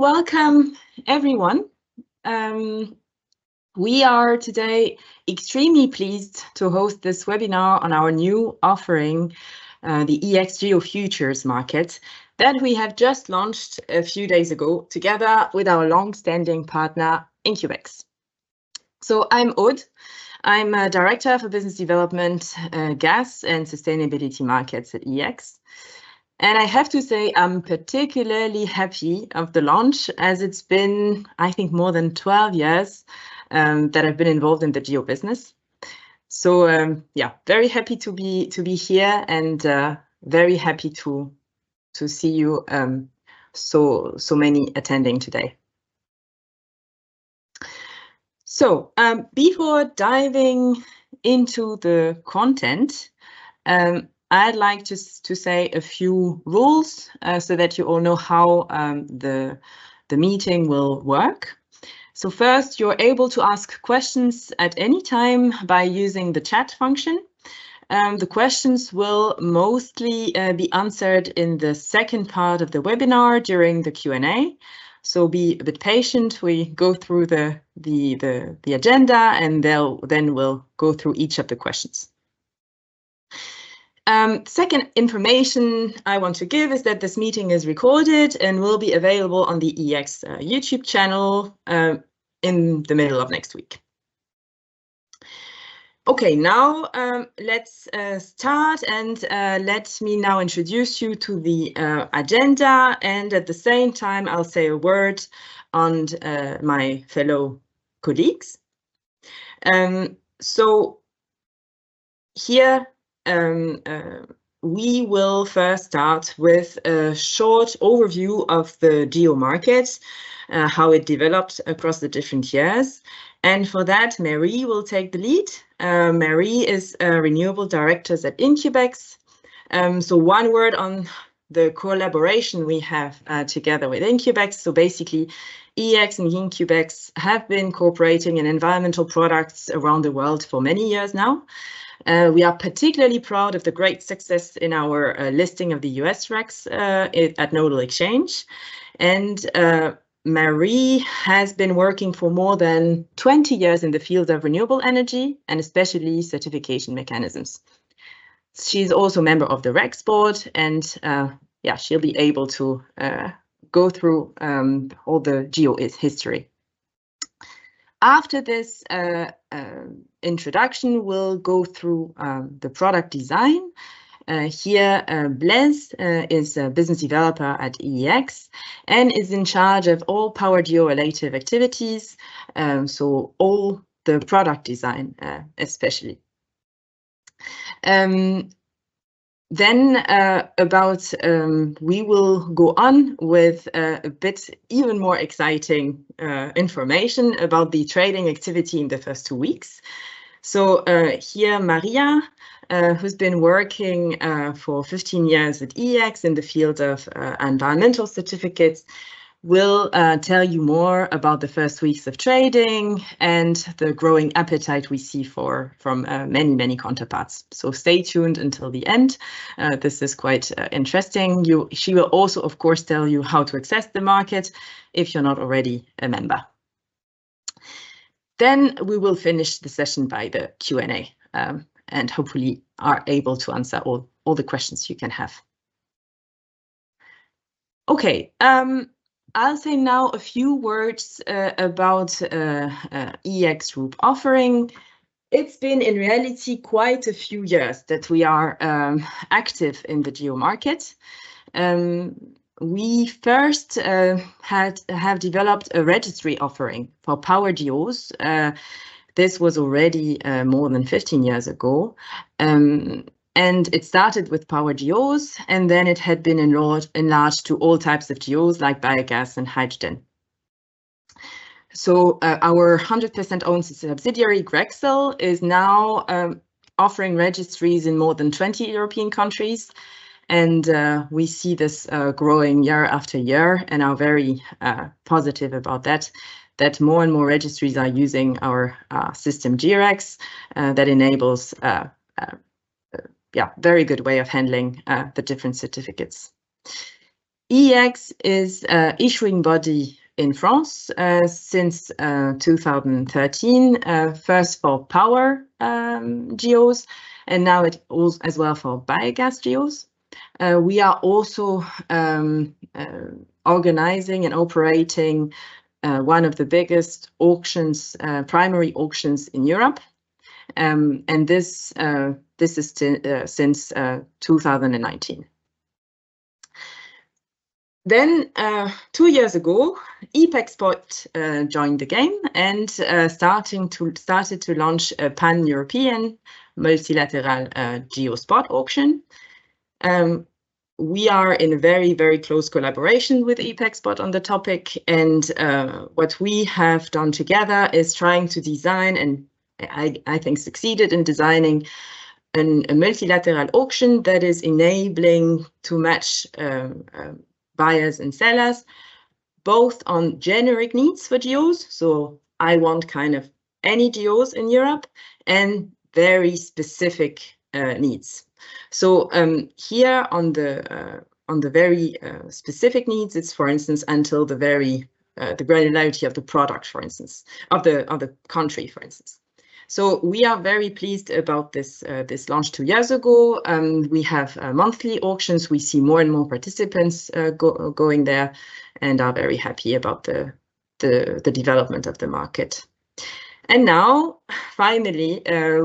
welcome everyone. We are today extremely pleased to host this webinar on our new offering, the EEX Geo Futures market, that we have just launched a few days ago together with our long-standing partner, IncubEx. So I'm Aude. I'm a Director for Business Development, Gas and Sustainability Markets at EEX. And I have to say, I'm particularly happy of the launch, as it's been, I think, more than 12 years that I've been involved in the geo business. So yeah, very happy to be here, and very happy to see you so many attending today. So before diving into the content, I'd like to say a few rules so that you all know how the meeting will work. So first, you're able to ask questions at any time by using the chat function. The questions will mostly be answered in the second part of the webinar during the Q&A. So be a bit patient. We go through the agenda, and then we'll go through each of the questions. Second information I want to give is that this meeting is recorded and will be available on the EEX YouTube channel in the middle of next week. Okay, now let's start, and let me now introduce you to the agenda, and at the same time I'll say a word on my fellow colleagues. So here we will first start with a short overview of the geo market, how it developed across the different years. And for that, Marie will take the lead. Marie is a renewable director at IncubEx. So one word on the collaboration we have together with IncubEx. So basically, EEX and IncubEx have been cooperating in environmental products around the world for many years now. We are particularly proud of the great success in our listing of the US REX at Nodal Exchange. And Marie has been working for more than 20 years in the field of renewable energy, and especially certification mechanisms. She's also a member of the REX board, and yeah, she'll be able to go through all the geo history. After this introduction, we'll go through the product design. Here, Blaise is a business developer at EEX and is in charge of all Power Geo related activities, so all the product design especially. Then we will go on with a bit even more exciting information about the trading activity in the first 2 weeks. So here Maria, who's been working for 15 years at EEX in the field of environmental certificates, will tell you more about the first weeks of trading and the growing appetite we see from many counterparts. So stay tuned until the end. This is quite interesting. She will also, of course, tell you how to access the market if you're not already a member. Then we will finish the session by the Q&A and hopefully are able to answer all the questions you can have. Okay. I'll say now a few words about EEX Group offering. It's been in reality quite a few years that we are active in the geo market. We first have developed a registry offering for Power Geos. This was already more than 15 years ago. And it started with Power Geos, and then it had been enlarged to all types of geos like biogas and hydrogen. So our 100% owned subsidiary, Grexel, is now offering registries in more than 20 European countries. And we see this growing year after year, and are very positive about that more and more registries are using our system GREX that enables very good way of handling the different certificates. EEX is an issuing body in France since 2013, first for power GEOs, and now it also as well for biogas GEOs. We are also organizing and operating one of the biggest auctions, primary auctions in Europe, and this is since 2019. Then 2 years ago, EEX joined the game and started to launch a pan-European multilateral GeoSpot auction. We are in a very, very close collaboration with EEX on the topic, and what we have done together is trying to design, and I think succeeded in designing, a multilateral auction that is enabling to match buyers and sellers, both on generic needs for GEOs, so I want kind of any GEOs in Europe, and very specific needs. So here on the very specific needs, it's, for instance, until the very the granularity of the product, for instance, of the country, for instance. So we are very pleased about this launch 2 years ago. We have monthly auctions. We see more and more participants going there, and are very happy about the development of the market. And now, finally,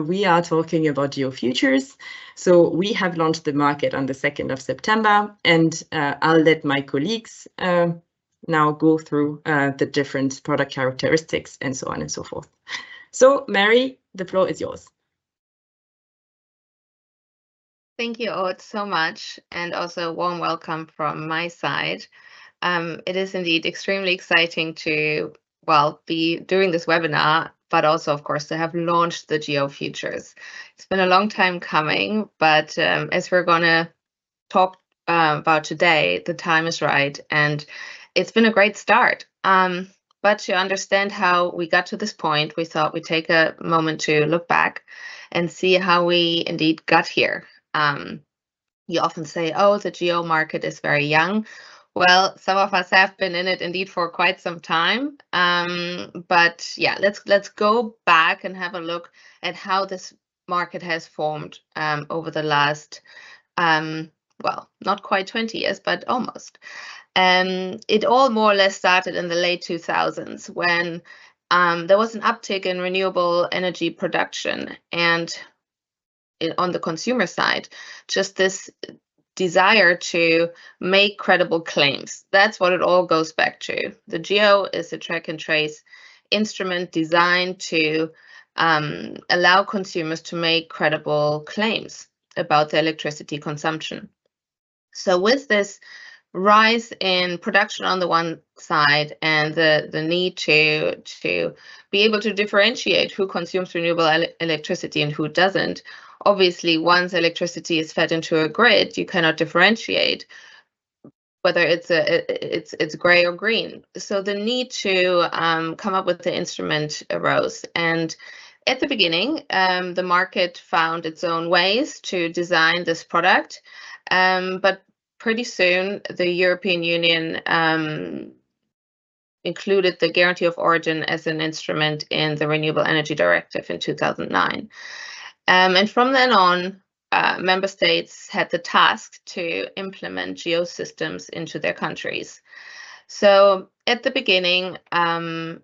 we are talking about Geo Futures. So we have launched the market on the 2nd of September, and I'll let my colleagues now go through the different product characteristics and so on and so forth. So, Mary, the floor is yours. Thank you, Aude, so much, and also a warm welcome from my side. It is indeed extremely exciting to, well, be doing this webinar, but also, of course, to have launched the Geo Futures. It's been a long time coming, but as we're going to talk about today, the time is right, and it's been a great start. But to understand how we got to this point, we thought we'd take a moment to look back and see how we indeed got here. You often say, oh, the geo market is very young. Well, some of us have been in it indeed for quite some time. But yeah, let's go back and have a look at how this market has formed over the last, well, not quite 20 years, but almost. It all more or less started in the late 2000s when there was an uptick in renewable energy production, and on the consumer side, just this desire to make credible claims. That's what it all goes back to. The Geo is a track and trace instrument designed to allow consumers to make credible claims about their electricity consumption. So with this rise in production on the one side and the need to be able to differentiate who consumes renewable electricity and who doesn't, obviously once electricity is fed into a grid, you cannot differentiate whether it's gray or green. So the need to come up with the instrument arose, and at the beginning the market found its own ways to design this product, but pretty soon, the European Union included the guarantee of origin as an instrument in the Renewable Energy Directive in 2009. And from then on, member states had the task to implement geosystems into their countries. So at the beginning, around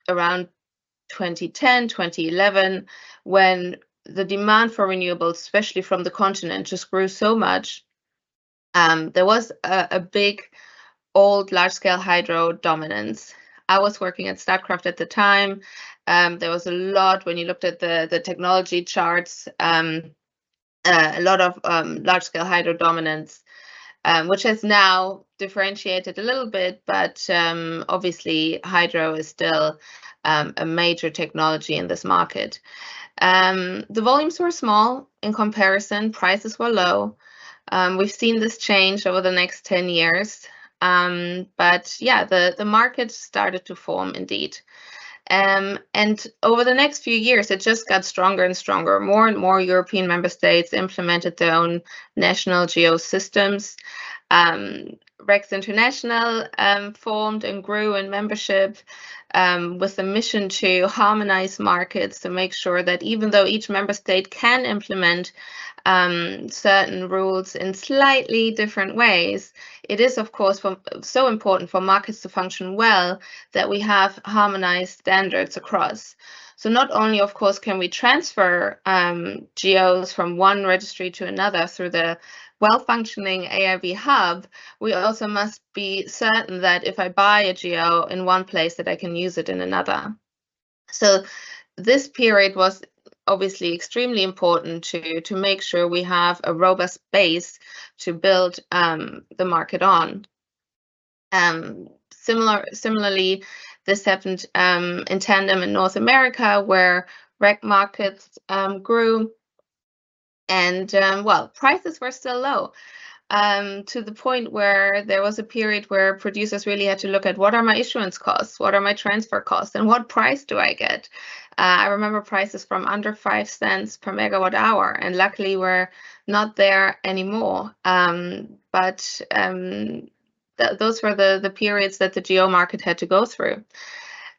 2010, 2011, when the demand for renewables, especially from the continent, just grew so much, there was a big old large-scale hydro dominance. I was working at Statkraft at the time. There was a lot, when you looked at the technology charts, a lot of large-scale hydro dominance, which has now differentiated a little bit, but obviously hydro is still a major technology in this market. The volumes were small in comparison, prices were low. We've seen this change over the next 10 years. But yeah, the market started to form indeed. And over the next few years, it just got stronger and stronger. More and more European member states implemented their own national geosystems. Rex International formed and grew in membership with the mission to harmonize markets, to make sure that even though each member state can implement certain rules in slightly different ways, it is, of course, so important for markets to function well that we have harmonized standards across. So not only, of course, can we transfer GOs from one registry to another through the well-functioning AIV hub, we also must be certain that if I buy a GO in one place, that I can use it in another. So this period was obviously extremely important to make sure we have a robust base to build the market on. Similarly, this happened in tandem in North America, where reg markets grew, and well, prices were still low, to the point where there was a period where producers really had to look at, what are my issuance costs, what are my transfer costs, and what price do I get? I remember prices from under 5 cents per megawatt hour, and luckily we're not there anymore. But those were the periods that the GO market had to go through.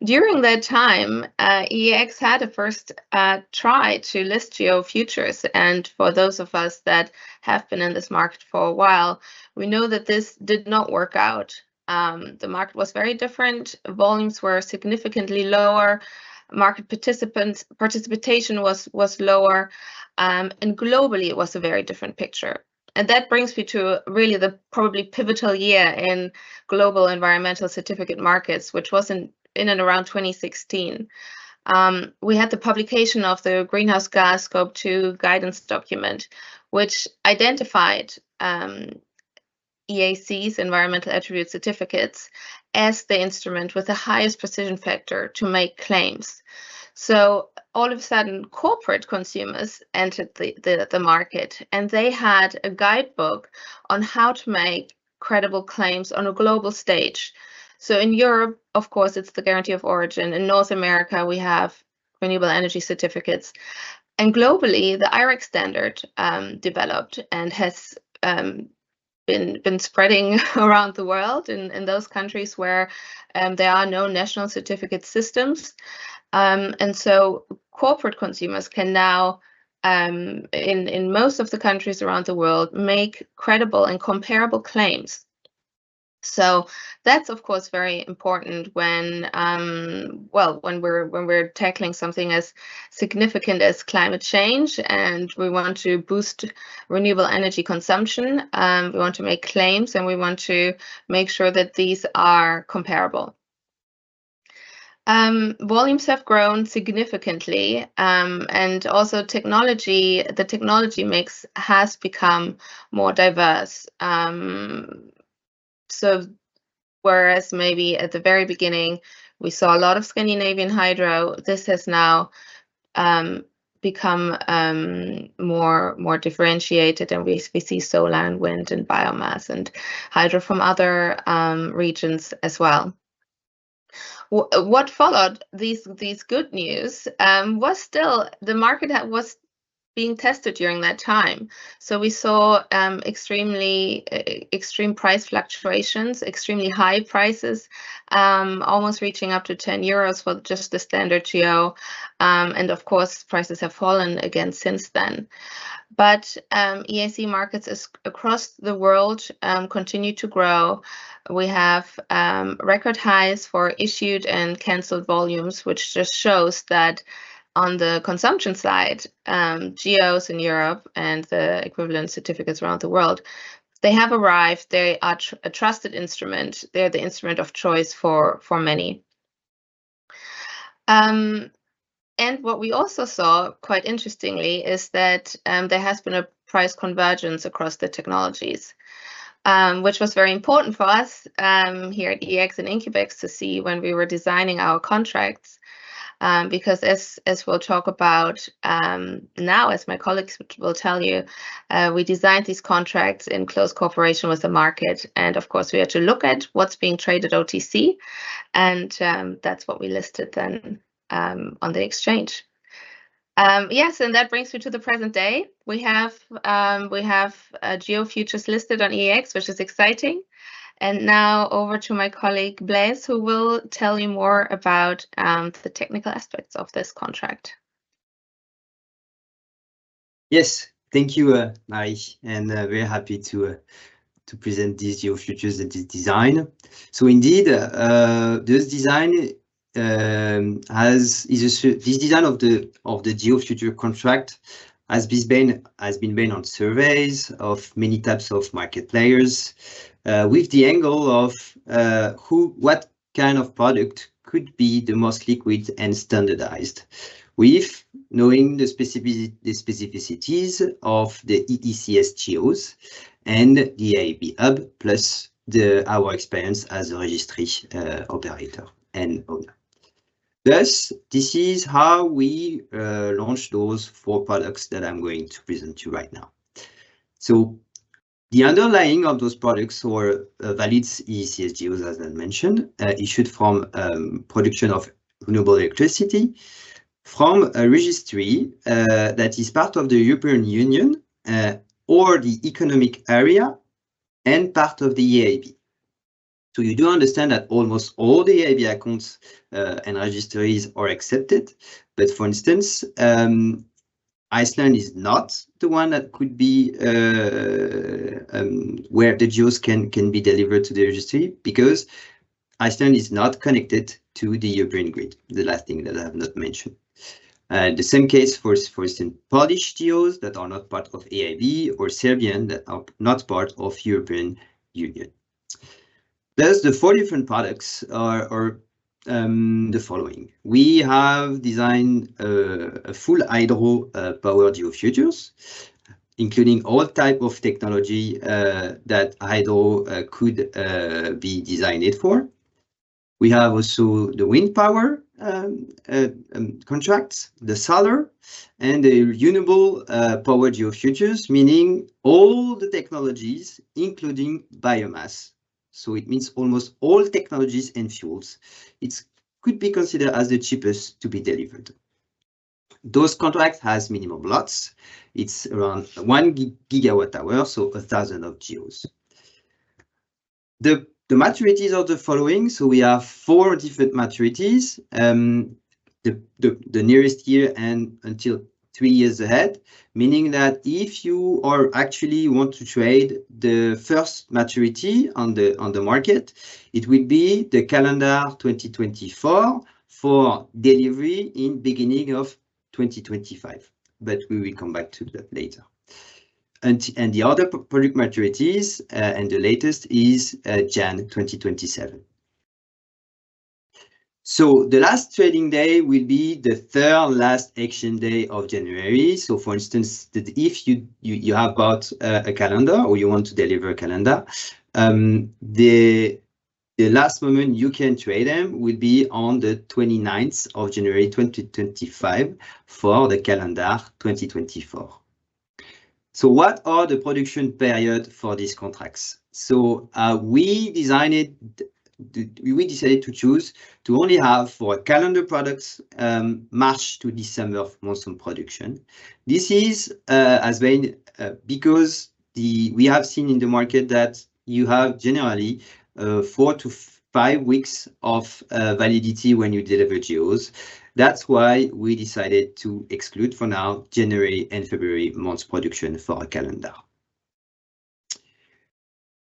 During that time, EEX had a first try to list GO futures, and for those of us that have been in this market for a while, we know that this did not work out. The market was very different, volumes were significantly lower, market participation was lower, and globally it was a very different picture. And that brings me to really the probably pivotal year in global environmental certificate markets, which was in and around 2016. We had the publication of the Greenhouse Gas Scope 2 guidance document, which identified EAC's environmental attribute certificates as the instrument with the highest precision factor to make claims. So all of a sudden, corporate consumers entered the market, and they had a guidebook on how to make credible claims on a global stage. So in Europe, of course, it's the guarantee of origin. In North America, we have renewable energy certificates. And globally, the IREX standard developed and has been spreading around the world in those countries where there are no national certificate systems. And so corporate consumers can now, in most of the countries around the world, make credible and comparable claims. So that's, of course, very important when, well, when we're tackling something as significant as climate change, and we want to boost renewable energy consumption. We want to make claims, and we want to make sure that these are comparable. Volumes have grown significantly, and also the technology mix has become more diverse. So whereas maybe at the very beginning we saw a lot of Scandinavian hydro, this has now become more differentiated, and we see solar and wind and biomass and hydro from other regions as well. What followed these good news was still the market was being tested during that time. So we saw extreme price fluctuations, extremely high prices, almost reaching up to 10 euros for just the standard GO. And of course, prices have fallen again since then. But EAC markets across the world continue to grow. We have record highs for issued and cancelled volumes, which just shows that on the consumption side, GOs in Europe and the equivalent certificates around the world, they have arrived. They are a trusted instrument. They're the instrument of choice for many. And what we also saw, quite interestingly, is that there has been a price convergence across the technologies, which was very important for us here at EEX and IncubEx to see when we were designing our contracts. Because as we'll talk about now, as my colleagues will tell you, we designed these contracts in close cooperation with the market. And of course, we had to look at what's being traded OTC. And that's what we listed then on the exchange. Yes, and that brings me to the present day. We have geo futures listed on EEX, which is exciting. And now over to my colleague Blaise, who will tell you more about the technical aspects of this contract. Yes, thank you, Marie, and very happy to present these geo futures and this design. So indeed, this design this design of the geo future contract has been based on surveys of many types of market players, with the angle of what kind of product could be the most liquid and standardized, with knowing the specificities of the EECS geos and the AAB hub, plus our experience as a registry operator and owner. Thus, this is how we launched those 4 products that I'm going to present to you right now. So the underlying of those products were valid EECS geos, as I mentioned, issued from production of renewable electricity, from a registry that is part of the European Union or the economic area and part of the EAB. So you do understand that almost all the EAB accounts and registries are accepted, but for instance, Iceland is not the one that could be where the geos can be delivered to the registry, because Iceland is not connected to the European grid, the last thing that I have not mentioned. The same case for instance, Polish geos that are not part of EAB, or Serbian that are not part of European Union. Thus, the 4 different products are the following. We have designed a full hydro power geo futures, including all type of technology that hydro could be designed for. We have also the wind power contracts, the solar, and the renewable power geo futures, meaning all the technologies, including biomass. So it means almost all technologies and fuels. It could be considered as the cheapest to be delivered. Those contracts has minimum lots. It's around 1 gigawatt hour, so 1,000 of geos. The maturities are the following. So we have 4 different maturities. The nearest year and until 3 years ahead, meaning that if you are actually want to trade the first maturity on the market, it will be the calendar 2024 for delivery in beginning of 2025. But we will come back to that later. And the other product maturities and the latest is Jan 2027. So the last trading day will be the 3rd last action day of January. So for instance, if you have bought a calendar or you want to deliver a calendar, the last moment you can trade them will be on the 29th of January 2025 for the calendar 2024. So what are the production period for these contracts? So we decided to choose to only have for calendar products March to December monsoon production. This is has been because we have seen in the market that you have generally 4 to 5 weeks of validity when you deliver geos. That's why we decided to exclude for now January and February months production for a calendar.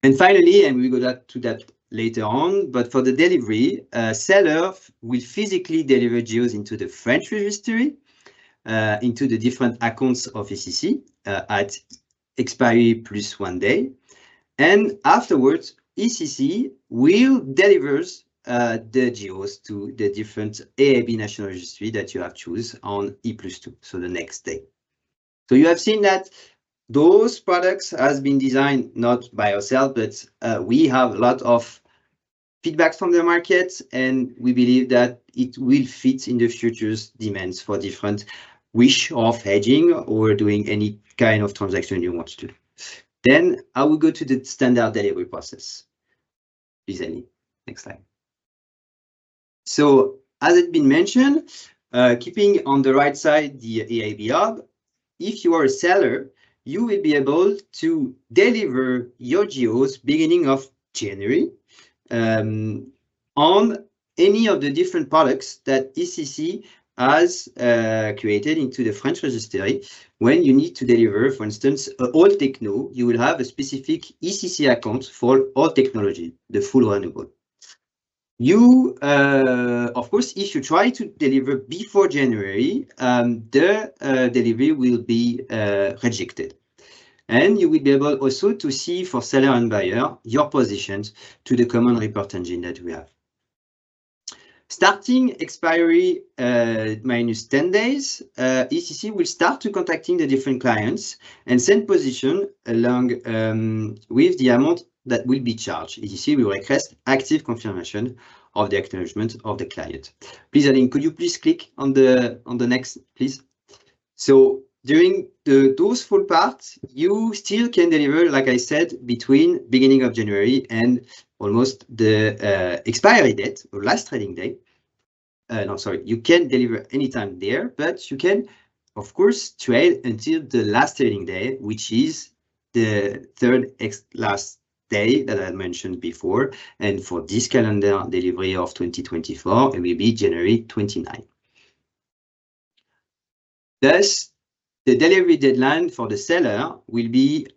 And finally, and we go to that later on, but for the delivery, seller will physically deliver geos into the French registry, into the different accounts of ECC at expiry plus 1 day. And afterwards, ECC will deliver the geos to the different AAB national registry that you have chosen on E+2, so the next day. So you have seen that those products has been designed not by ourselves, but we have a lot of feedback from the market, and we believe that it will fit in the future's demands for different wish of hedging or doing any kind of transaction you want to do. Then I will go to the standard delivery process. Please, Ellie, next slide. So as it's been mentioned, Keeping on the right side the EAB hub, if you are a seller, you will be able to deliver your geos beginning of January on any of the different products that ECC has created into the French registry. When you need to deliver, for instance, all techno, you will have a specific ECC account for all technology, the full renewable. You, of course, if you try to deliver before January, the delivery will be rejected. And you will be able also to see for seller and buyer your positions to the common report engine that we have. Starting expiry minus 10 days, ECC will start to contacting the different clients and send position along with the amount that will be charged. ECC will request active confirmation of the acknowledgement of the client. Please, Aline, could you please click on the next, please? So during those full parts, you still can deliver, like I said, between beginning of January and almost the expiry date or last trading day. No, sorry, you can deliver anytime there, but you can, of course, trade until the last trading day, which is the third last day that I mentioned before. And for this calendar delivery of 2024, it will be January 29. Thus, the delivery deadline for the seller will be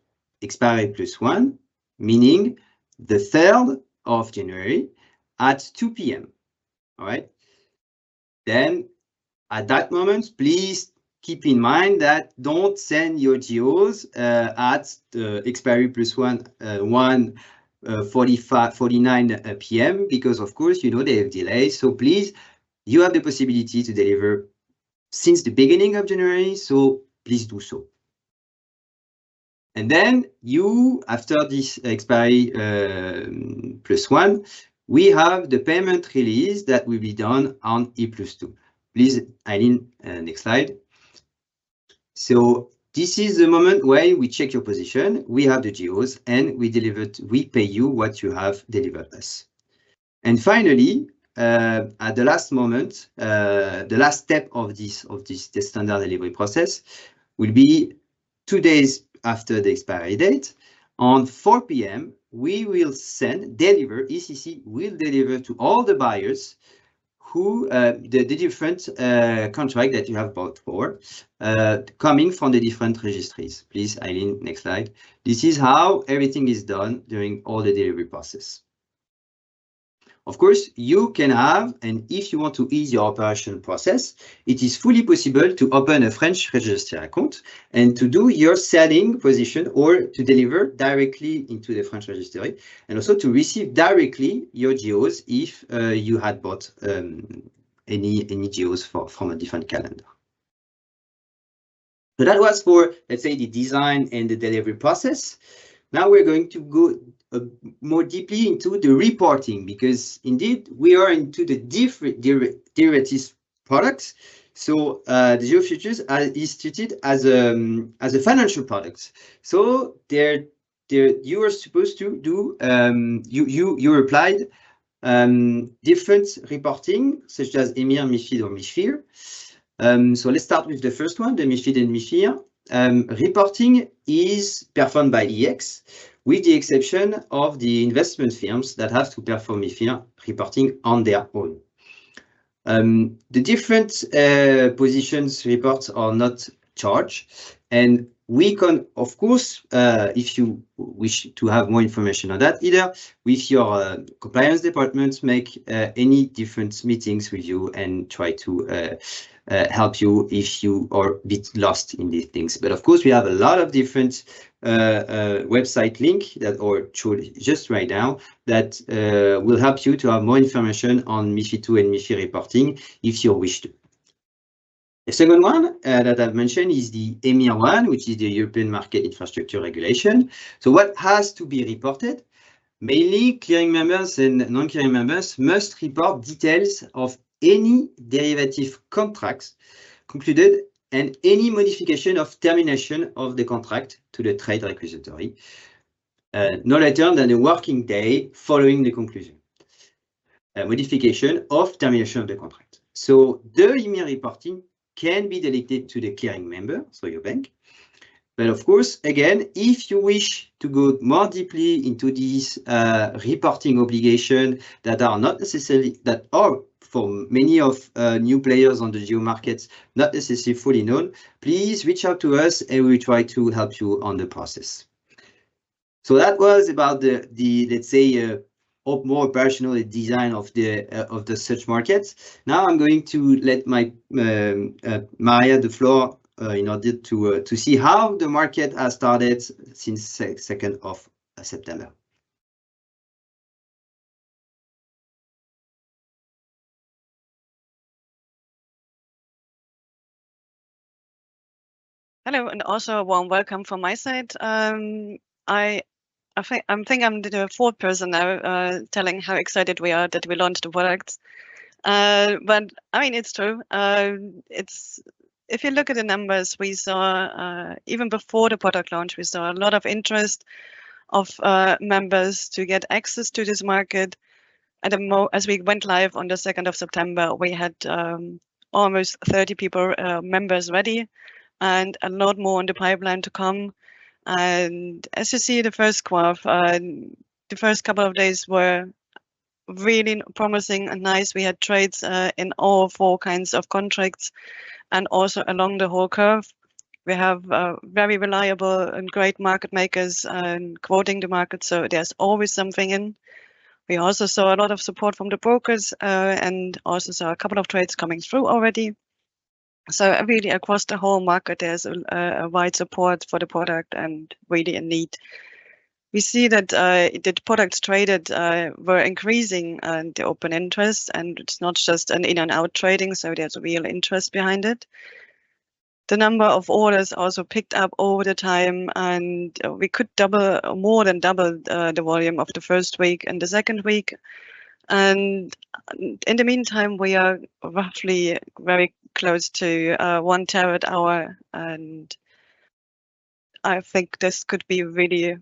expiry +1, meaning the 3rd of January at 2 p.m. All right. Then at that moment, please keep in mind that don't send your geos at the expiry +1, 49 p.m. because of course, you know, they have delays. So please, you have the possibility to deliver since the beginning of January. So please do so. And then you, after this expiry +1, we have the payment release that will be done on E+2. Please, Eileen, next slide. So this is the moment when we check your position, we have the geos, and we pay you what you have delivered us. And finally, at the last moment, the last step of this the standard delivery process will be 2 days after the expiry date. On 4 p.m., we will deliver, ECC will deliver to all the buyers who the different contract that you have bought for, coming from the different registries. Please, Eileen, next slide. This is how everything is done during all the delivery process. Of course, you can have, and if you want to ease your operation process, it is fully possible to open a French registry account and to do your selling position or to deliver directly into the French registry, and also to receive directly your geos if you had bought any geos from a different calendar. So that was for, let's say, the design and the delivery process. Now we're going to go more deeply into the reporting, because indeed we are into the different derivatives products. So the geo futures is treated as a financial product. So you are supposed to do you applied different reporting such as EMIR, MiFID, or MiFIR. So let's start with the first one, the MiFID and MiFIR. Reporting is performed by EEX, with the exception of the investment firms that have to perform MiFIR reporting on their own. The different positions reports are not charged, and we can, of course, if you wish to have more information on that, either with your compliance department, make any different meetings with you and try to help you if you are a bit lost in these things. But of course, we have a lot of different website link that are just right now that will help you to have more information on MiFID II and MiFIR reporting if you wish to. The second one that I've mentioned is the EMIR one, which is the European Market Infrastructure Regulation. So what has to be reported? Mainly, clearing members and non-clearing members must report details of any derivative contracts concluded and any modification of termination of the contract to the trade repository, no later than a working day following the conclusion. Modification of termination of the contract. So the email reporting can be delegated to the clearing member, so your bank. But of course, again, if you wish to go more deeply into these reporting obligations that are not necessarily, that are for many of new players on the geo markets, not necessarily fully known, please reach out to us and we try to help you on the process. So that was about the let's say more operational design of the such markets. Now I'm going to let my Maria the floor in order to see how the market has started since 2nd of September. Hello, and also a warm welcome from my side. I think I'm the fourth person now telling how excited we are that we launched the products. But I mean, it's true. If you look at the numbers, we saw even before the product launch, we saw a lot of interest of members to get access to this market. As we went live on the 2nd of September, we had almost 30 people, members ready, and a lot more in the pipeline to come. And as you see, the first graph, the first couple of days were really promising and nice. We had trades in all 4 kinds of contracts and also along the whole curve. We have very reliable and great market makers and quoting the market, so there's always something in. We also saw a lot of support from the brokers and also saw a couple of trades coming through already. So really across the whole market, there's a wide support for the product and really a need. We see that the products traded were increasing the open interest, and it's not just an in and out trading, so there's a real interest behind it. The number of orders also picked up over the time, and we could more than double the volume of the first week and the second week. And in the meantime, we are roughly very close to 1 terawatt hour, and I think this could be really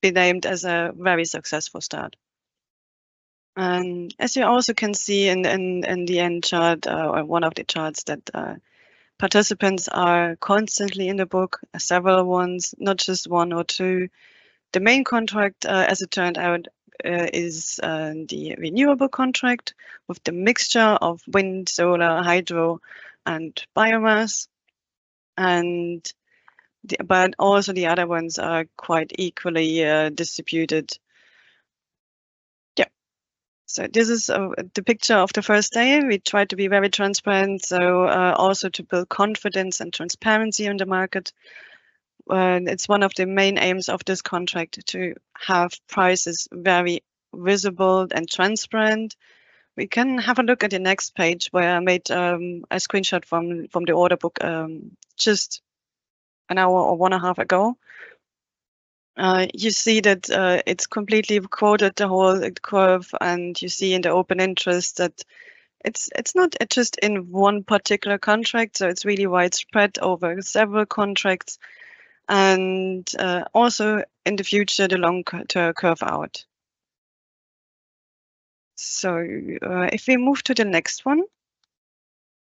be named as a very successful start. And as you also can see in the end chart, or one of the charts, that participants are constantly in the book, several ones, not just 1 or 2. The main contract, as it turned out, is the renewable contract with the mixture of wind, solar, hydro, and biomass. But also the other ones are quite equally distributed. Yeah. So this is the picture of the first day. We tried to be very transparent, so also to build confidence and transparency in the market. It's one of the main aims of this contract to have prices very visible and transparent. We can have a look at the next page where I made a screenshot from the order book just an hour or 1.5 ago. You see that it's completely quoted the whole curve, and you see in the open interest that it's not just in one particular contract, so it's really widespread over several contracts, and also in the future the long curve out. So if we move to the next one,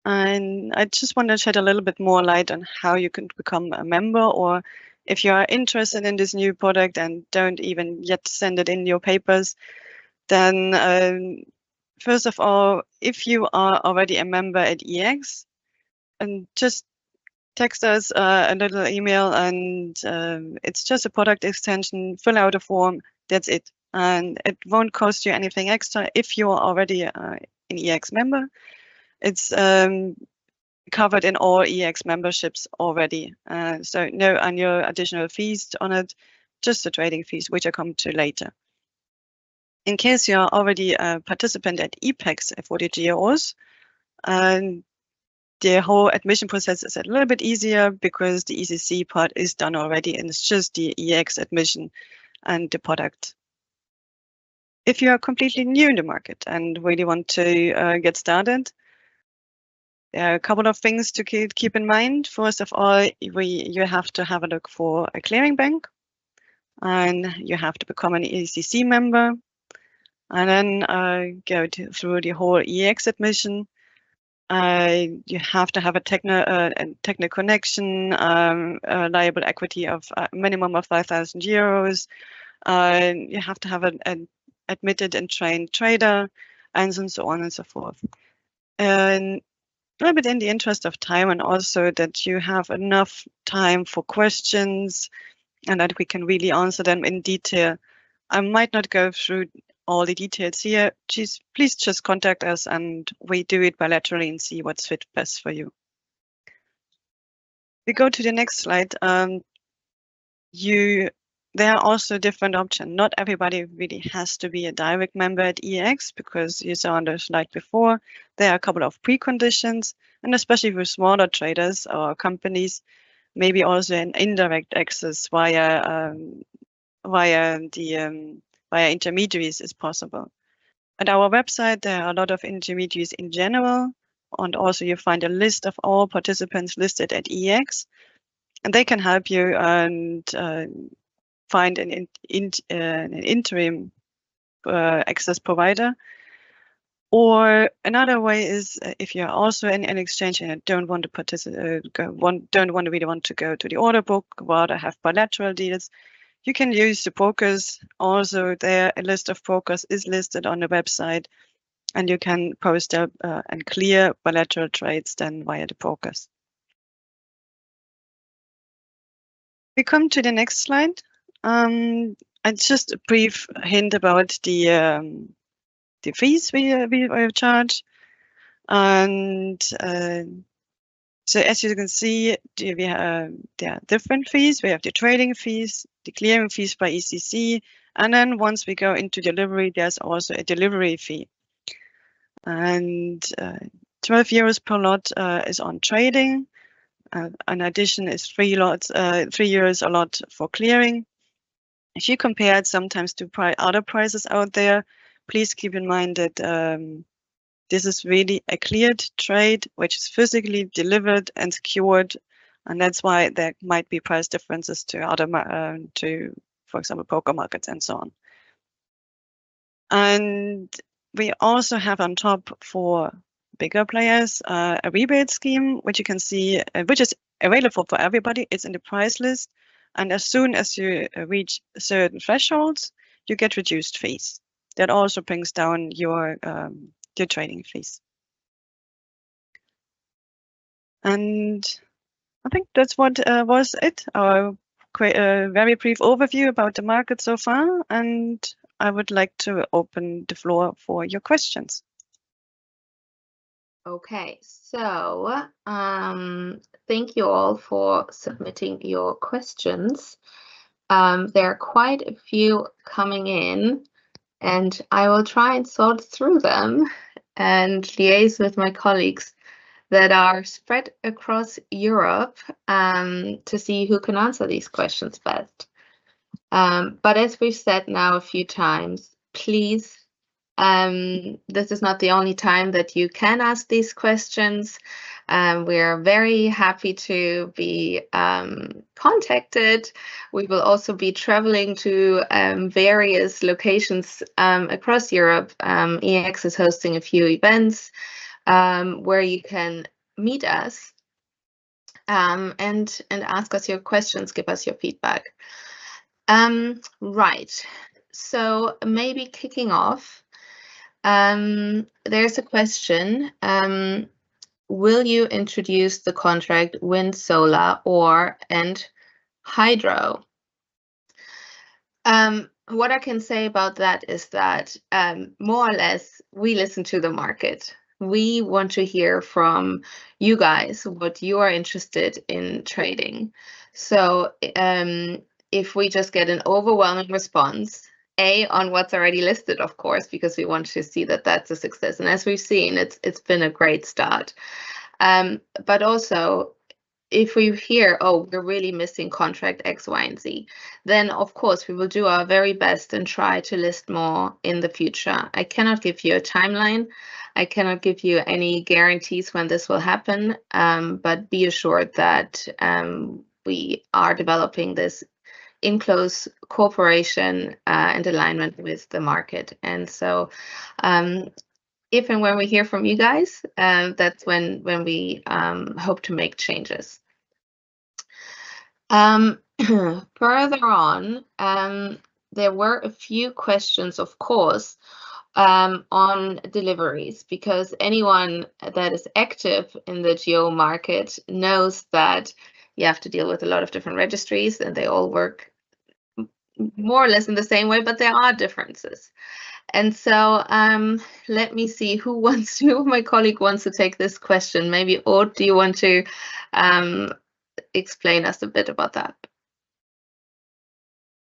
and I just want to shed a little bit more light on how you can become a member, or if you are interested in this new product and don't even yet send it in your papers, then first of all, if you are already a member at EEX, and just text us a little email, and it's just a product extension, fill out a form, that's it. And it won't cost you anything extra if you are already an EEX member. It's covered in all EEX memberships already. So no annual additional fees on it, just the trading fees, which I come to later. In case you're already a participant at EPEX for the GOs, the whole admission process is a little bit easier because the ECC part is done already, and it's just the EEX admission and the product. If you are completely new in the market and really want to get started, there are a couple of things to keep in mind. First of all, you have to have a look for a clearing bank, and you have to become an ECC member. and then go through the whole EEX admission. You have to have a techno connection, liable equity of a minimum of 5,000 euros. You have to have an admitted and trained trader, and so on and so forth. And a little bit in the interest of time, and also that you have enough time for questions and that we can really answer them in detail. I might not go through all the details here. Please just contact us and we do it bilaterally and see what's fit best for you. We go to the next slide. There are also different options. Not everybody really has to be a direct member at EEX, because you saw on the slide before, there are a couple of preconditions, and especially for smaller traders or companies, maybe also an indirect access via intermediaries is possible. At our website, there are a lot of intermediaries in general, and also you find a list of all participants listed at EEX, and they can help you and find an interim access provider. Or another way is if you're also in an exchange and don't want to participate, don't really want to go to the order book, rather have bilateral deals, you can use the brokers. Also, there a list of brokers is listed on the website, and you can post and clear bilateral trades then via the brokers. We come to the next slide. And just a brief hint about the fees we charge. And so as you can see, there are different fees. We have the trading fees, the clearing fees by ECC, and then once we go into delivery, there's also a delivery fee. And 12 euros per lot is on trading. In addition, is 3 euros a lot for clearing. If you compare it sometimes to other prices out there, please keep in mind that this is really a cleared trade, which is physically delivered and secured, and that's why there might be price differences to other, for example, poker markets and so on. And we also have on top for bigger players a rebate scheme, which you can see, which is available for everybody. It's in the price list. And as soon as you reach certain thresholds, you get reduced fees. That also brings down your trading fees. And I think that's what was it. Our very brief overview about the market so far. And I would like to open the floor for your questions. Okay, so thank you all for submitting your questions. There are quite a few coming in, and I will try and sort through them and liaise with my colleagues that are spread across Europe to see who can answer these questions best. But as we've said now a few times, please, this is not the only time that you can ask these questions. We are very happy to be contacted. We will also be traveling to various locations across Europe. EEX is hosting a few events where you can meet us and ask us your questions, give us your feedback. Right, so maybe kicking off, there's a question. Will you introduce the contract wind, solar, and hydro? What I can say about that is that more or less we listen to the market. We want to hear from you guys what you are interested in trading. So if we just get an overwhelming response, on what's already listed, of course, because we want to see that that's a success. And as we've seen, it's been a great start. But also, if we hear, oh, we're really missing contract X, Y, and Z, then of course we will do our very best and try to list more in the future. I cannot give you a timeline. I cannot give you any guarantees when this will happen, but be assured that we are developing this in close cooperation and alignment with the market. And so if and when we hear from you guys, that's when we hope to make changes. Further on, there were a few questions, of course, on deliveries, because anyone that is active in the geo market knows that you have to deal with a lot of different registries, and they all work more or less in the same way, but there are differences. And so let me see who my colleague wants to take this question. Maybe Aude, do you want to explain us a bit about that?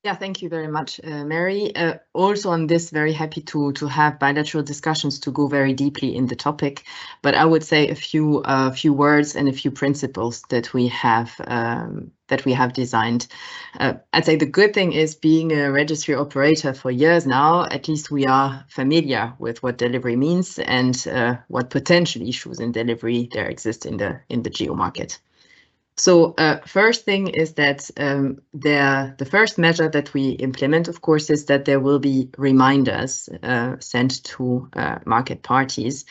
Yeah, thank you very much, Mary. Also on this, very happy to have bilateral discussions to go very deeply in the topic. But I would say a few words and a few principles that we have designed. I'd say the good thing is, being a registry operator for years now, at least we are familiar with what delivery means and what potential issues in delivery there exist in the geo market. So first thing is that the first measure that we implement, of course, is that there will be reminders sent to market parties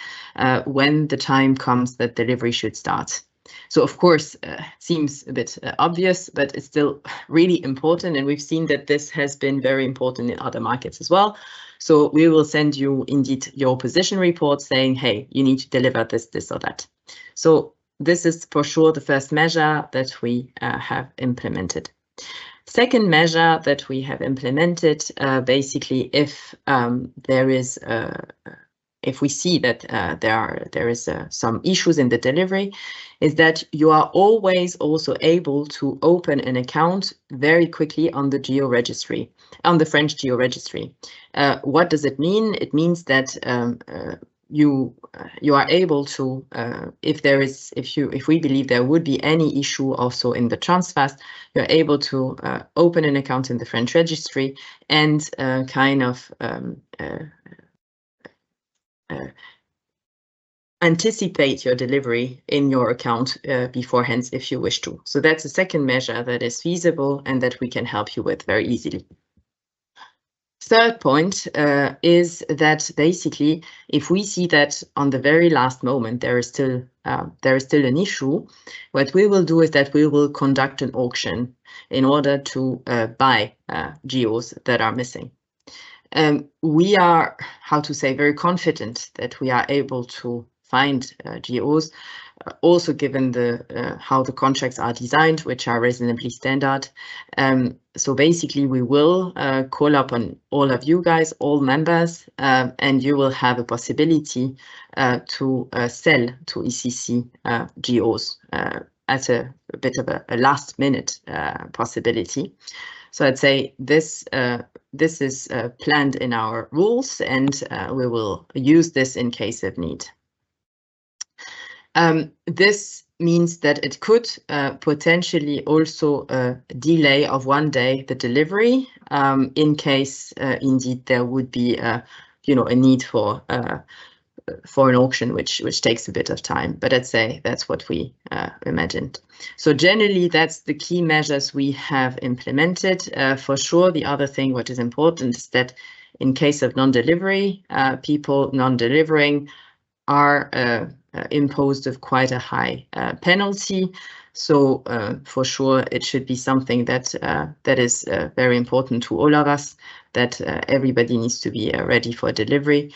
when the time comes that delivery should start. So of course, it seems a bit obvious, but it's still really important. And we've seen that this has been very important in other markets as well. So we will send you indeed your position report saying, hey, you need to deliver this, this or that. So this is for sure the first measure that we have implemented. Second measure that we have implemented, basically, if we see that there is some issues in the delivery, is that you are always also able to open an account very quickly on the geo registry, on the French geo registry. What does it mean? It means that you are able to, if we believe there would be any issue also in the transfers, you're able to open an account in the French registry and kind of anticipate your delivery in your account beforehand if you wish to. So that's a second measure that is feasible and that we can help you with very easily. Third point is that basically, if we see that on the very last moment there is still an issue, what we will do is that we will conduct an auction in order to buy geos that are missing. We are, how to say, very confident that we are able to find geos, also given how the contracts are designed, which are reasonably standard. So basically, we will call up on all of you guys, all members, and you will have a possibility to sell to ECC geos as a bit of a last-minute possibility. So I'd say this is planned in our rules, and we will use this in case of need. This means that it could potentially also delay of one day the delivery in case indeed there would be a need for an auction, which takes a bit of time. But I'd say that's what we imagined. So generally, that's the key measures we have implemented. For sure, the other thing what is important is that in case of non-delivery, people non-delivering are imposed of quite a high penalty. So for sure, it should be something that is very important to all of us, that everybody needs to be ready for delivery.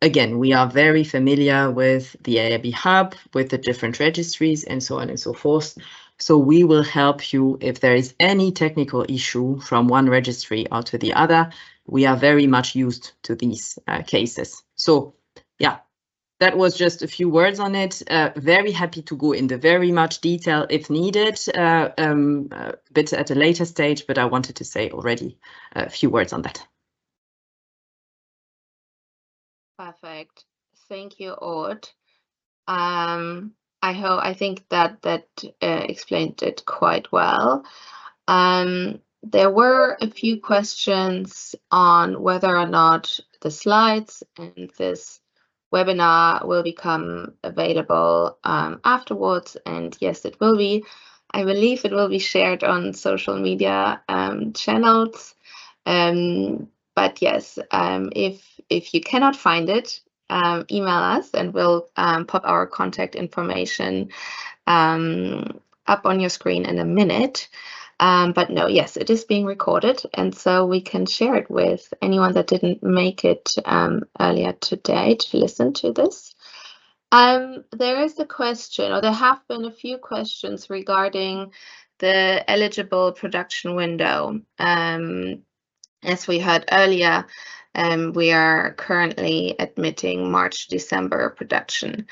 Again, we are very familiar with the AIB hub, with the different registries and so on and so forth. So we will help you if there is any technical issue from one registry or to the other. We are very much used to these cases. So yeah. That was just a few words on it. Very happy to go into very much detail if needed, a bit at a later stage, but I wanted to say already a few words on that. Perfect. Thank you, Aude. I think that explained it quite well. There were a few questions on whether or not the slides and this webinar will become available afterwards, and yes, it will be. I believe it will be shared on social media channels. But yes, if you cannot find it, email us and we'll pop our contact information up on your screen in a minute. But no, yes, it is being recorded, and so we can share it with anyone that didn't make it earlier today to listen to this. There is a question, or there have been a few questions regarding the eligible production window. As we heard earlier, we are currently admitting March-December production.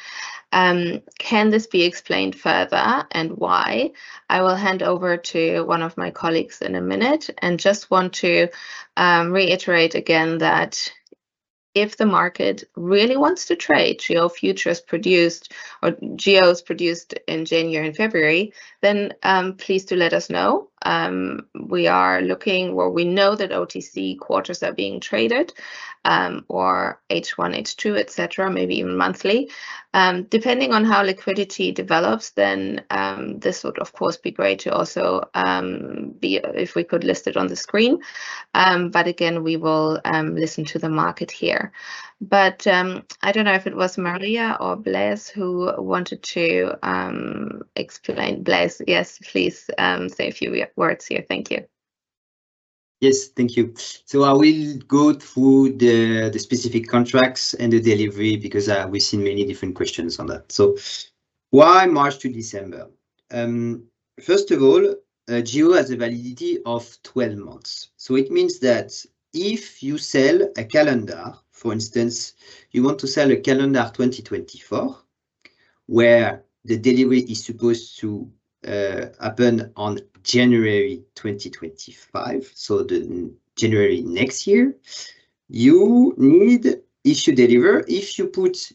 Can this be explained further and why? I will hand over to one of my colleagues in a minute, and just want to reiterate again that if the market really wants to trade GEO futures produced or GEOs produced in January and February, then please do let us know. We are looking where we know that OTC quarters are being traded, or H1, H2, etc., maybe even monthly. Depending on how liquidity develops, then this would of course be great to also be, if we could list it on the screen. But again, we will listen to the market here. But I don't know if it was Maria or Blaise who wanted to explain. Blaise, yes, please say a few words here. Thank you. Yes, thank you. So I will go through the specific contracts and the delivery, because we've seen many different questions on that. So why March to December? First of all, GEO has a validity of 12 months. So it means that if you sell a calendar, for instance, you want to sell a calendar 2024, where the delivery is supposed to happen on January 2025, so the January next year, you need, if you put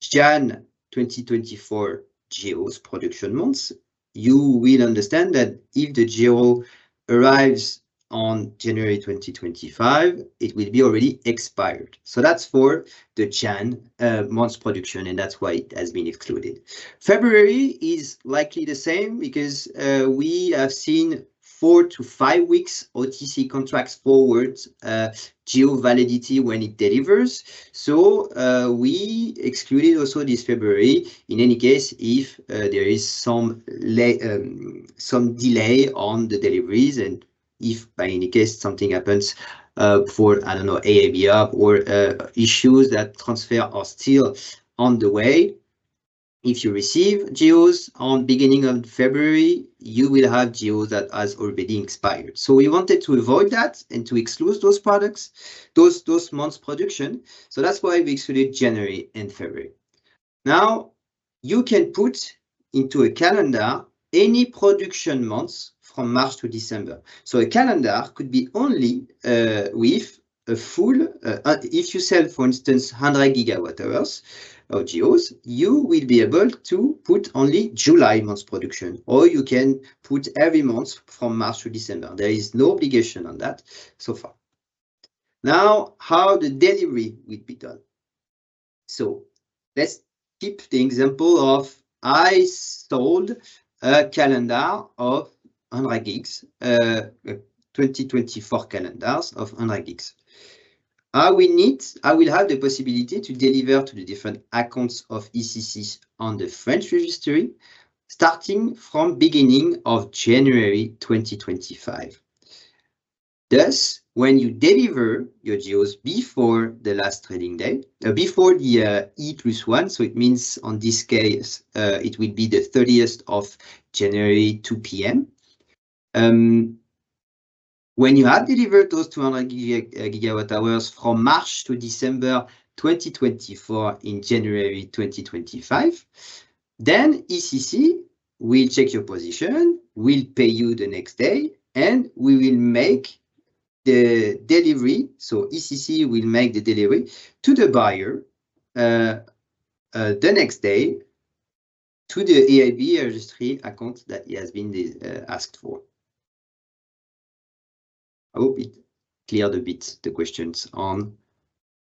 Jan 2024 GEO's production months, you will understand that if the GEO arrives on January 2025, it will be already expired. So that's for the Jan month's production, and that's why it has been excluded. February is likely the same, because we have seen 4 to 5 weeks OTC contracts forward GEO validity when it delivers. So we excluded also this February, in any case, if there is some delay on the deliveries, and if by any case something happens for, I don't know, AAB or issues that transfer are still on the way. If you receive GEOs on beginning of February, you will have GEOs that has already expired. So we wanted to avoid that and to exclude those products, those months production. So that's why we excluded January and February. Now you can put into a calendar any production months from March to December. So a calendar could be only with a full, if you sell, for instance, 100 gigawatt hours of GEOs, you will be able to put only July month's production, or you can put every month from March to December. There is no obligation on that so far. Now, how the delivery will be done. So let's keep the example of I sold a calendar of 100 gigs, 2024 calendars of 100 gigs. I will have the possibility to deliver to the different accounts of ECC on the French registry, starting from beginning of January 2025. Thus, when you deliver your GEOs before the last trading day, before the E+1, so it means on this case, it will be the 30th of January, 2 p.m. When you have delivered those 200 gigawatt hours from March to December 2024 in January 2025, then ECC will check your position, will pay you the next day, and we will make the delivery. So ECC will make the delivery to the buyer the next day to the EIB registry account that he has been asked for. I hope it cleared a bit the questions on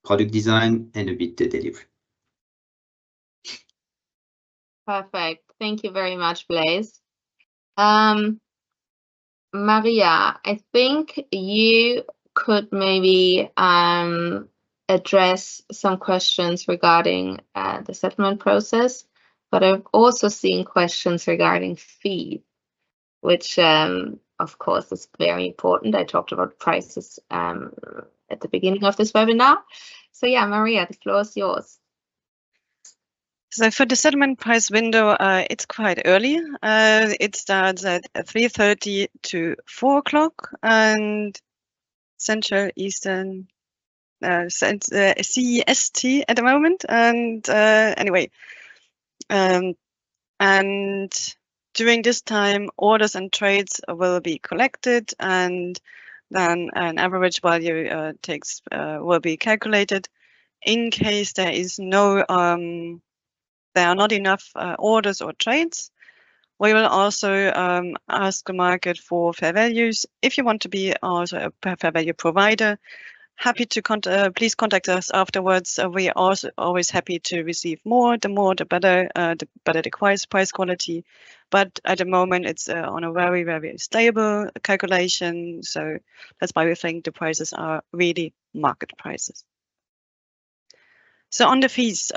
product design and a bit the delivery. Perfect. Thank you very much, Blaise. Maria, I think you could maybe address some questions regarding the settlement process, but I've also seen questions regarding fees, which of course is very important. I talked about prices at the beginning of this webinar. So yeah, Maria, the floor is yours. So for the settlement price window, it's quite early. It starts at 3:30 to 4 o'clock and Central Eastern CEST at the moment. And anyway, and during this time, orders and trades will be collected, and then an average value will be calculated. In case there is no there are not enough orders or trades, we will also ask the market for fair values. If you want to be also a fair value provider, happy to please contact us afterwards. We are also always happy to receive more. The more, the better the price quality. But at the moment, it's on a very, very stable calculation. So that's why we think the prices are really market prices. So on the fees,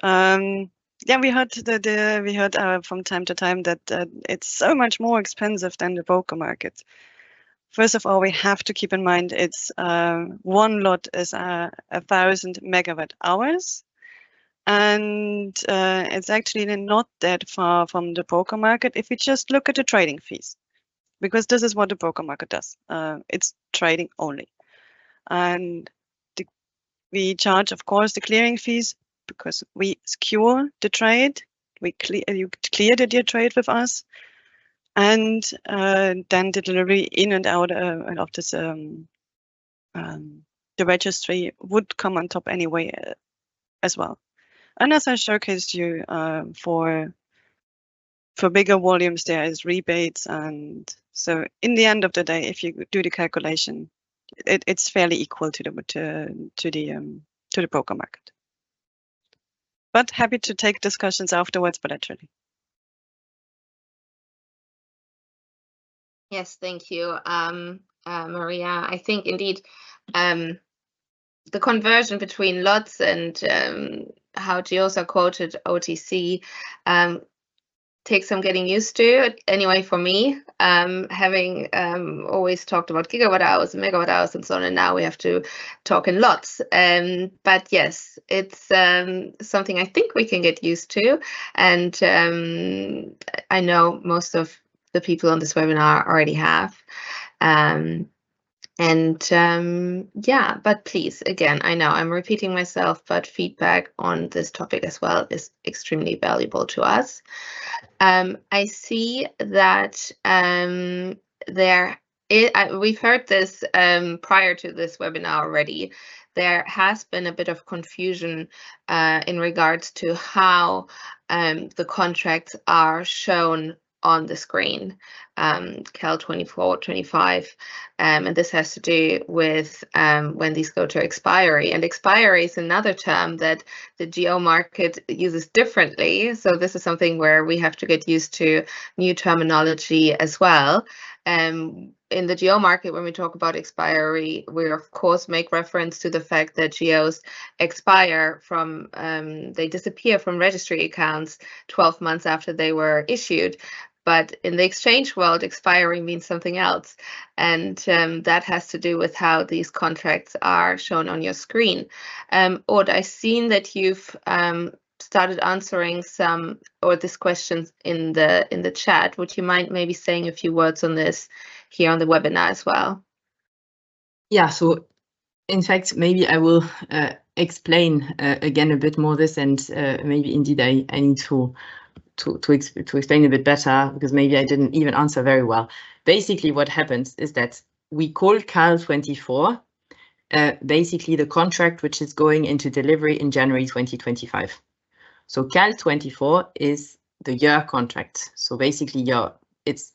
yeah, we heard from time to time that it's so much more expensive than the broker market. First of all, we have to keep in mind it's one lot is 1,000 megawatt hours, and it's actually not that far from the broker market if we just look at the trading fees, because this is what the broker market does. It's trading only, and we charge, of course, the clearing fees because we secure the trade. You clear the trade with us. And then the delivery in and out of this the registry would come on top anyway as well. And as I showcased you, for bigger volumes there is rebates, and so in the end of the day, if you do the calculation, it's fairly equal to the broker market. But happy to take discussions afterwards bilaterally. Yes, thank you, Maria. I think indeed the conversion between lots and how Geos are quoted OTC takes some getting used to. Anyway, for me, having always talked about gigawatt hours and megawatt hours and so on, and now we have to talk in lots. But yes, it's something I think we can get used to, and I know most of the people on this webinar already have. Yeah, but please, again, I know I'm repeating myself, but feedback on this topic as well is extremely valuable to us. I see that we've heard this prior to this webinar already. There has been a bit of confusion in regards to how the contracts are shown on the screen, Cal 24, 25, and this has to do with when these go to expiry. And expiry is another term that the geo market uses differently. So this is something where we have to get used to new terminology as well. In the geo market, when we talk about expiry, we of course make reference to the fact that geos expire from, they disappear from registry accounts 12 months after they were issued. But in the exchange world, expiry means something else. And that has to do with how these contracts are shown on your screen. Odd, I've seen that you've started answering some or these questions in the chat. Would you mind maybe saying a few words on this here on the webinar as well? Yeah, so in fact, maybe I will explain again a bit more this, and maybe indeed I need to explain a bit better, because maybe I didn't even answer very well. Basically, what happens is that we call Cal 24 basically the contract which is going into delivery in January 2025. So Cal 24 is the year contract. So basically its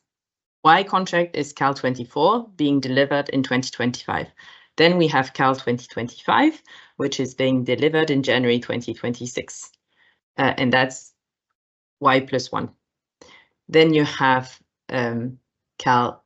Y contract is Cal 24 being delivered in 2025. Then we have Cal 2025, which is being delivered in January 2026. And that's Y+1. Then you have Cal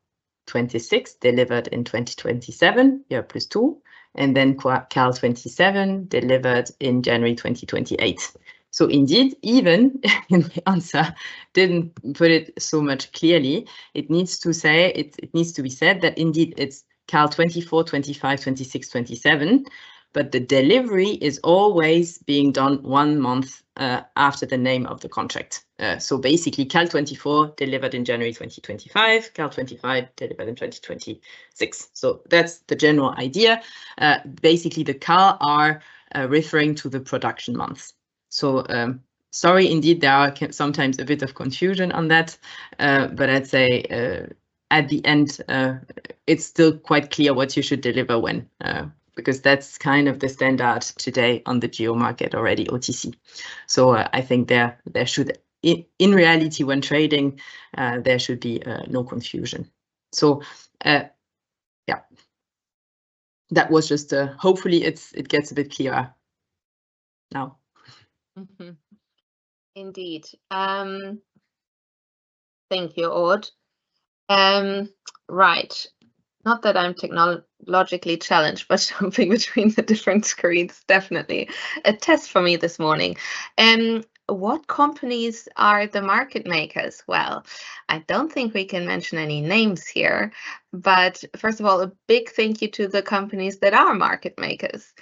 26 delivered in 2027, year +2, and then Cal 27 delivered in January 2028. So indeed, even in the answer didn't put it so much clearly, it needs to say, it needs to be said that indeed it's Cal 24, 25, 26, 27, but the delivery is always being done 1 month after the name of the contract. So basically Cal 24 delivered in January 2025, Cal 25 delivered in 2026. So that's the general idea. Basically the Cal are referring to the production months. So sorry, indeed, there are sometimes a bit of confusion on that, but I'd say at the end, it's still quite clear what you should deliver when, because that's kind of the standard today on the geo market already, OTC. So I think there should, in reality, when trading, there should be no confusion. So yeah, that was just hopefully it gets a bit clearer now. Mm-hmm. Indeed. Thank you, Aude. Right. Not that I'm technologically challenged, but jumping between the different screens, definitely a test for me this morning. What companies are the market makers? Well, I don't think we can mention any names here, but first of all, a big thank you to the companies that are market makers.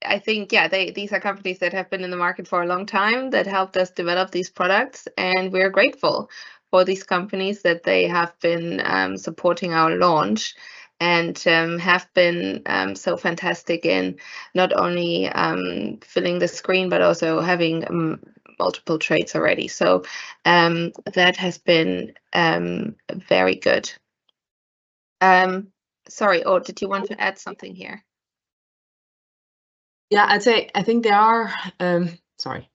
I think, yeah, these are companies that have been in the market for a long time that helped us develop these products, and we're grateful for these companies that they have been supporting our launch and have been so fantastic in not only filling the screen, but also having multiple trades already. So that has been very good. Sorry, Aude, did you want to add something here? Yeah, I'd say I think there are, sorry,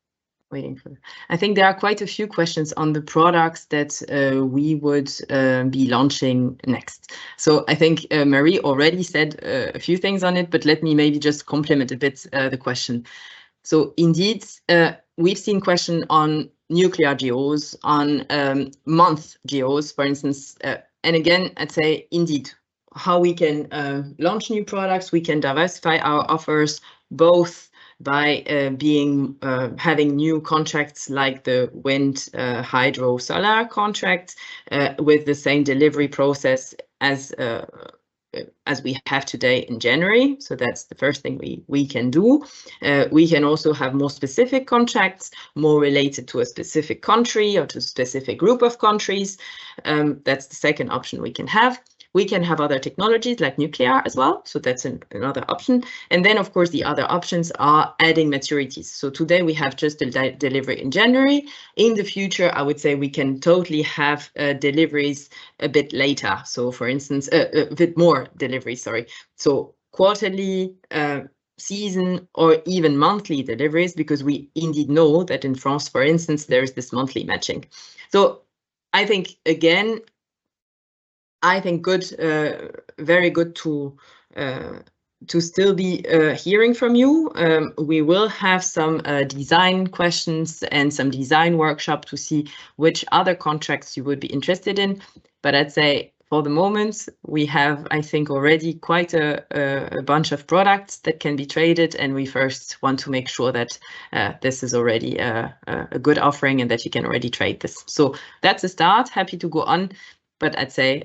waiting for, I think there are quite a few questions on the products that we would be launching next. So I think Marie already said a few things on it, but let me maybe just complement a bit the question. So indeed, we've seen question on nuclear geos, on month geos, for instance, and again, I'd say indeed, how we can launch new products, we can diversify our offers, both by having new contracts like the wind, hydro, solar contracts with the same delivery process as we have today in January. So that's the first thing we can do. We can also have more specific contracts, more related to a specific country or to a specific group of countries. That's the second option we can have. We can have other technologies like nuclear as well. So that's another option. And then, of course, the other options are adding maturities. So today we have just the delivery in January. In the future, I would say we can totally have deliveries a bit later. So for instance, a bit more deliveries, sorry. So quarterly, season, or even monthly deliveries, because we indeed know that in France, for instance, there is this monthly matching. So I think, again, good, very good to still be hearing from you. We will have some design questions and some design workshop to see which other contracts you would be interested in. But I'd say for the moment, we have, I think, already quite a bunch of products that can be traded, and we first want to make sure that this is already a good offering and that you can already trade this. So that's a start. Happy to go on. But I'd say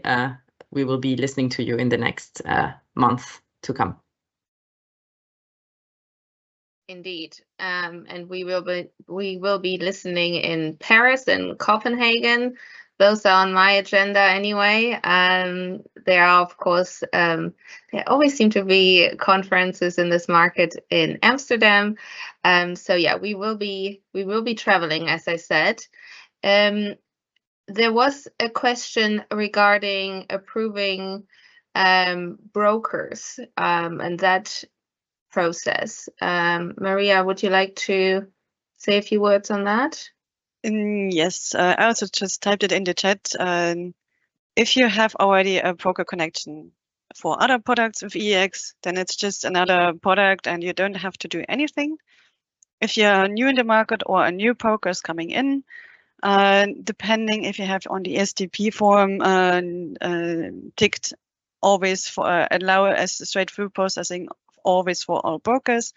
we will be listening to you in the next month to come. Indeed, and we will be listening in Paris and Copenhagen. Those are on my agenda anyway. There are, of course, there always seem to be conferences in this market in Amsterdam. So yeah, we will be traveling, as I said. There was a question regarding approving brokers and that process. Maria, would you like to say a few words on that? Yes, I also just typed it in the chat. If you have already a broker connection for other products with EEX, then it's just another product and you don't have to do anything. If you're new in the market or a new broker is coming in, Depending if you have on the SDP form ticked always for allow as straight-through processing always for all brokers.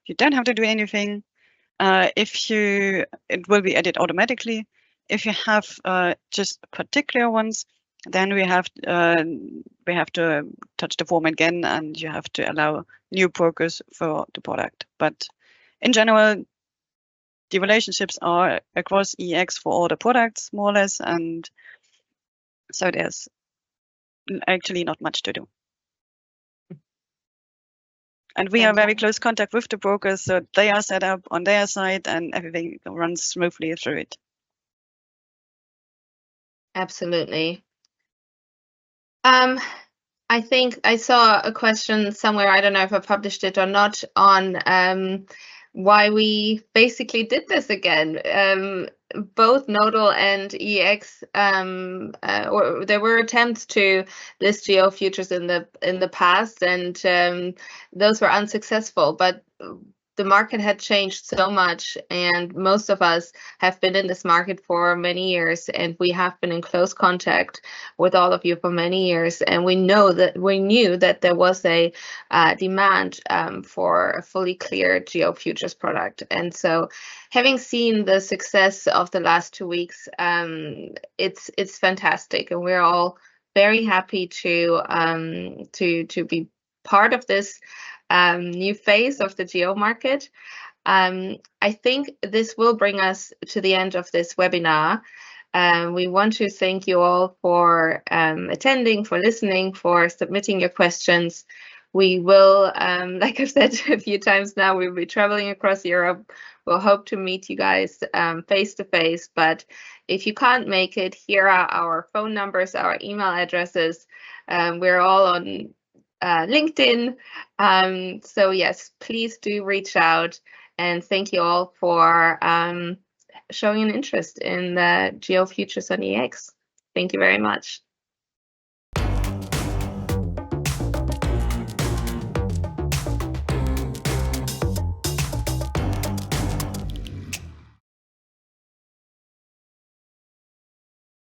You don't have to do anything. It will be added automatically. If you have just particular ones, then we have to touch the form again, and you have to allow new brokers for the product. But in general, the relationships are across EEX for all the products, more or less, and so there's actually not much to do. And we are very close contact with the brokers, so they are set up on their side and everything runs smoothly through it. Absolutely. I think I saw a question somewhere, I don't know if I published it or not, on why we basically did this again. Both Nodal and EEX, or there were attempts to list geo futures in the past, and those were unsuccessful. But the market had changed so much, and most of us have been in this market for many years, and we have been in close contact with all of you for many years, and we knew that there was a demand for a fully clear geo futures product. And so, having seen the success of the last 2 weeks, it's fantastic, and we're all very happy to be part of this new phase of the geo market. I think this will bring us to the end of this webinar. We want to thank you all for attending, for listening, for submitting your questions. We will, like I've said a few times now, we'll be traveling across Europe. We'll hope to meet you guys face to face, but if you can't make it, here are our phone numbers, our email addresses. We're all on LinkedIn. So yes, please do reach out, and thank you all for showing an interest in the geo futures on EEX. Thank you very much.